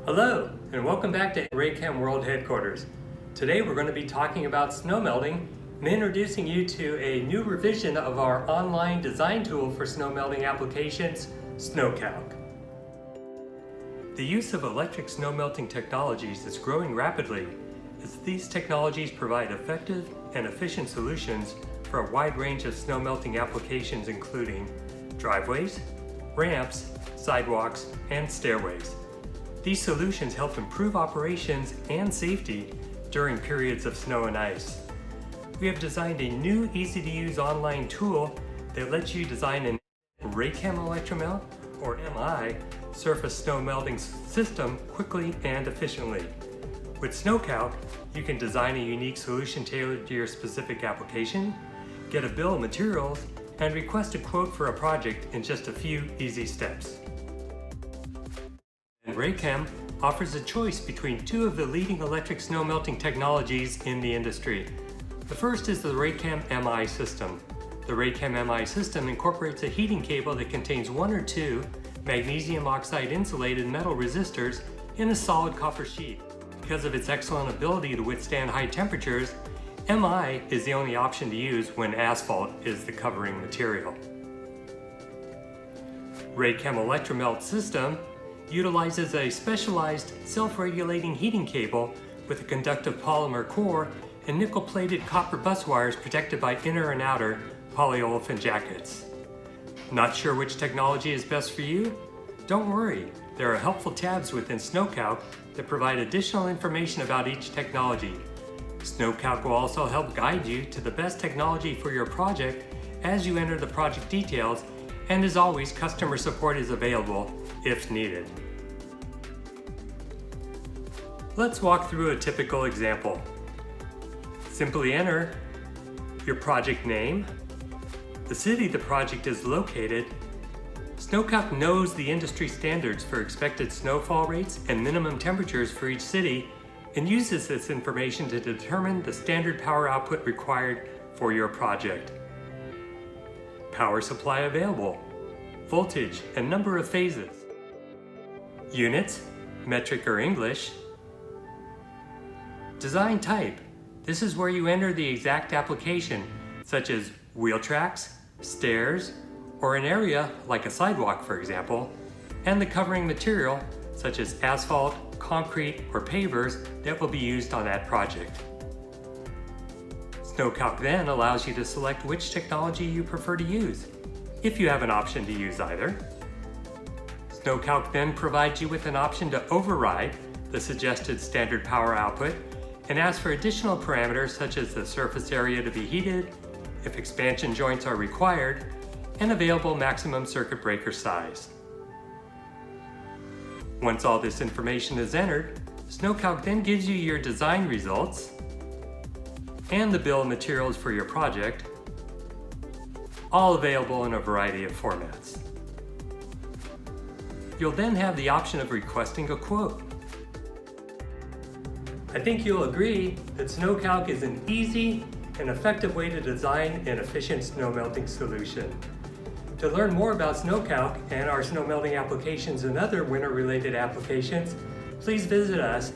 Hello, and welcome back to Raychem World Headquarters. Today we're going to be talking about snow melting and introducing you to a new revision of our online design tool for snow melting applications, SnowCalc. The use of electric snow melting technologies is growing rapidly as these technologies provide effective and efficient solutions for a wide range of snow melting applications including driveways, ramps, sidewalks, and stairways. These solutions help improve operations and safety during periods of snow and ice. We have designed a new easy-to-use online tool that lets you design an Raychem Electromelt, or MI, surface snow melting system quickly and efficiently. With SnowCalc, you can design a unique solution tailored to your specific application, get a bill of materials, and request a quote for a project in just a few easy steps. Raychem offers a choice between two of the leading electric snow melting technologies in the industry. The first is the Raychem MI system. The Raychem MI system incorporates a heating cable that contains one or two magnesium oxide insulated metal resistors in a solid copper sheet. Because of its excellent ability to withstand high temperatures, MI is the only option to use when asphalt is the covering material. Raychem Electromelt system utilizes a specialized self-regulating heating cable with a conductive polymer core and nickel-plated copper bus wires protected by inner and outer polyolefin jackets. Not sure which technology is best for you? Don't worry, there are helpful tabs within SnowCalc that provide additional information about each technology. SnowCalc will also help guide you to the best technology for your project as you enter the project details, and as always, customer support is available if needed. Let's walk through a typical example. Simply enter your project name, the city the project is located. SnowCalc knows the industry standards for expected snowfall rates and minimum temperatures for each city and uses this information to determine the standard power output required for your project. Power supply available, voltage and number of phases, units, metric or English, design type. This is where you enter the exact application, such as wheel tracks, stairs, or an area like a sidewalk, for example, and the covering material, such as asphalt, concrete, or pavers that will be used on that project. SnowCalc then allows you to select which technology you prefer to use, if you have an option to use either. SnowCalc then provides you with an option to override the suggested standard power output and ask for additional parameters such as the surface area to be heated, if expansion joints are required, and available maximum circuit breaker size. Once all this information is entered, SnowCalc then gives you your design results and the bill of materials for your project, all available in a variety of formats. You'll then have the option of requesting a quote. I think you'll agree that SnowCalc is an easy and effective way to design an efficient snow melting solution. To learn more about SnowCalc and our snow melting applications and other winter-related applications, please visit us